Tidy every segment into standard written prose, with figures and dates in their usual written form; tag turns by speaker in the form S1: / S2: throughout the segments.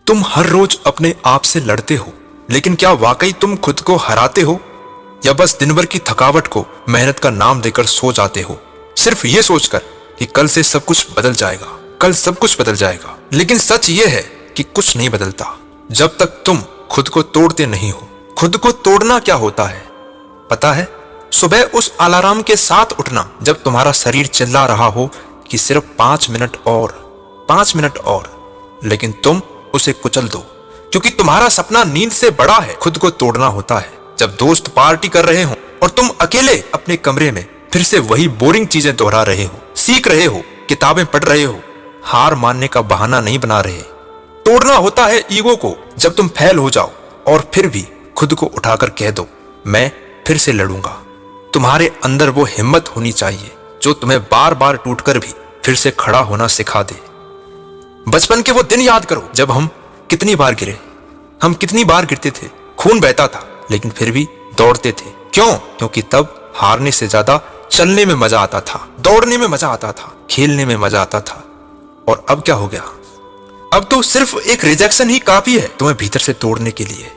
S1: तुम हर रोज अपने आप से लड़ते हो, लेकिन क्या वाकई तुम खुद को हराते हो, या बस दिन भर की थकावट को मेहनत का नाम देकर सो जाते हो, सिर्फ ये सोचकर कि कल से सब कुछ बदल जाएगा, कल सब कुछ बदल जाएगा। लेकिन सच ये है कि कुछ नहीं बदलता जब तक तुम खुद को तोड़ते नहीं हो। खुद को तोड़ना क्या होता है पता है? सुबह उस अलार्म के साथ उठना जब तुम्हारा शरीर चिल्ला रहा हो कि सिर्फ 5 मिनट और, 5 मिनट और, लेकिन तुम उसे कुचल दो क्योंकि तुम्हारा सपना नींद से बड़ा है। खुद को तोड़ना होता है जब दोस्त पार्टी कर रहे हो और तुम अकेले अपने कमरे में फिर से वही बोरिंग चीजें दोहरा रहे हो, सीख रहे हो, किताबें पढ़ रहे हो, हार मानने का बहाना नहीं बना रहे। तोड़ना होता है ईगो को जब तुम फेल हो जाओ और फिर भी खुद को उठाकर कह दो, मैं फिर से लड़ूंगा। तुम्हारे अंदर वो हिम्मत होनी चाहिए जो तुम्हें बार बार टूटकर भी फिर से खड़ा होना सिखा दे। बचपन के वो दिन याद करो जब हम कितनी बार गिरे, हम कितनी बार गिरते थे, खून बहता था, लेकिन फिर भी दौड़ते थे। क्यों? क्योंकि तब हारने से ज्यादा चलने में मजा आता था, दौड़ने में मजा आता था, खेलने में मजा आता था। और अब क्या हो गया? अब तो सिर्फ एक रिजेक्शन ही काफी है तुम्हें भीतर से तोड़ने के लिए।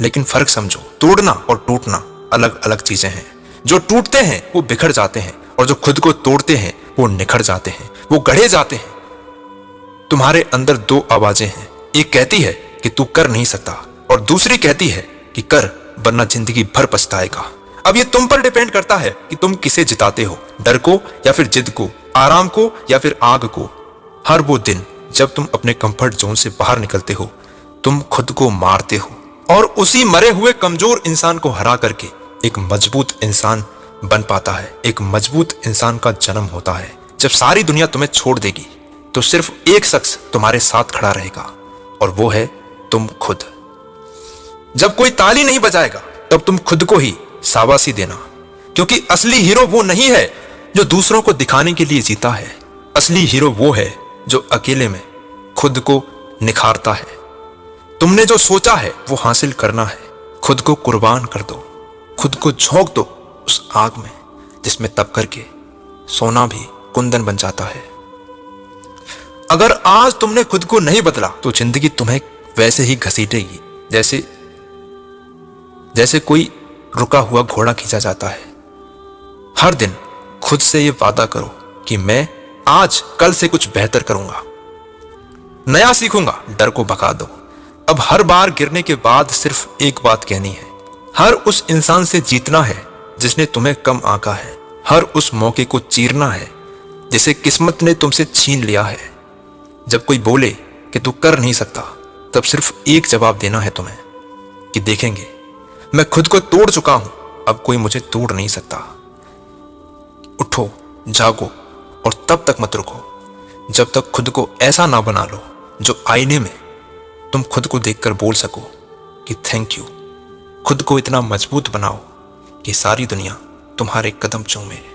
S1: लेकिन फर्क समझो, तोड़ना और टूटना अलग अलग चीजें हैं। जो टूटते हैं वो बिखर जाते हैं और जो खुद को तोड़ते हैं वो निखर जाते हैं, वो गढ़े जाते हैं। तुम्हारे अंदर दो आवाजें हैं, एक कहती है कि तू कर नहीं सकता और दूसरी कहती है कि कर, वरना जिंदगी भर पछताएगा। अब ये तुम पर डिपेंड करता है कि तुम किसे जिताते हो, डर को या फिर जिद को, आराम को या फिर आग को। हर वो दिन जब तुम अपने कंफर्ट जोन से बाहर निकलते हो, तुम खुद को मारते हो और उसी मरे हुए कमजोर इंसान को हरा करके एक मजबूत इंसान बन पाता है। एक मजबूत इंसान का जन्म होता है। जब सारी दुनिया तुम्हें छोड़ देगी तो सिर्फ एक शख्स तुम्हारे साथ खड़ा रहेगा और वो है तुम खुद। जब कोई ताली नहीं बजाएगा तब तुम खुद को ही शाबाशी देना, क्योंकि असली हीरो वो नहीं है जो दूसरों को दिखाने के लिए जीता है। असली हीरो वो है जो अकेले में खुद को निखारता है। तुमने जो सोचा है वो हासिल करना है, खुद को कुर्बान कर दो, खुद को झोंक दो उस आग में जिसमें तप करके सोना भी कुंदन बन जाता है। अगर आज तुमने खुद को नहीं बदला तो जिंदगी तुम्हें वैसे ही घसीटेगी जैसे कोई रुका हुआ घोड़ा खींचा जाता है। हर दिन खुद से ये वादा करो कि मैं आज कल से कुछ बेहतर करूंगा, नया सीखूंगा, डर को भगा दो। अब हर बार गिरने के बाद सिर्फ एक बात कहनी है, हर उस इंसान से जीतना है जिसने तुम्हें कम आंका है। हर उस मौके को चीरना है जिसे किस्मत ने तुमसे छीन लिया है। जब कोई बोले कि तू कर नहीं सकता, तब सिर्फ एक जवाब देना है तुम्हें कि देखेंगे, मैं खुद को तोड़ चुका हूं, अब कोई मुझे तोड़ नहीं सकता। उठो, जागो और तब तक मत रुको जब तक खुद को ऐसा ना बना लो जो आईने में तुम खुद को देखकर बोल सको कि थैंक यू। खुद को इतना मजबूत बनाओ कि सारी दुनिया तुम्हारे कदम चूमे।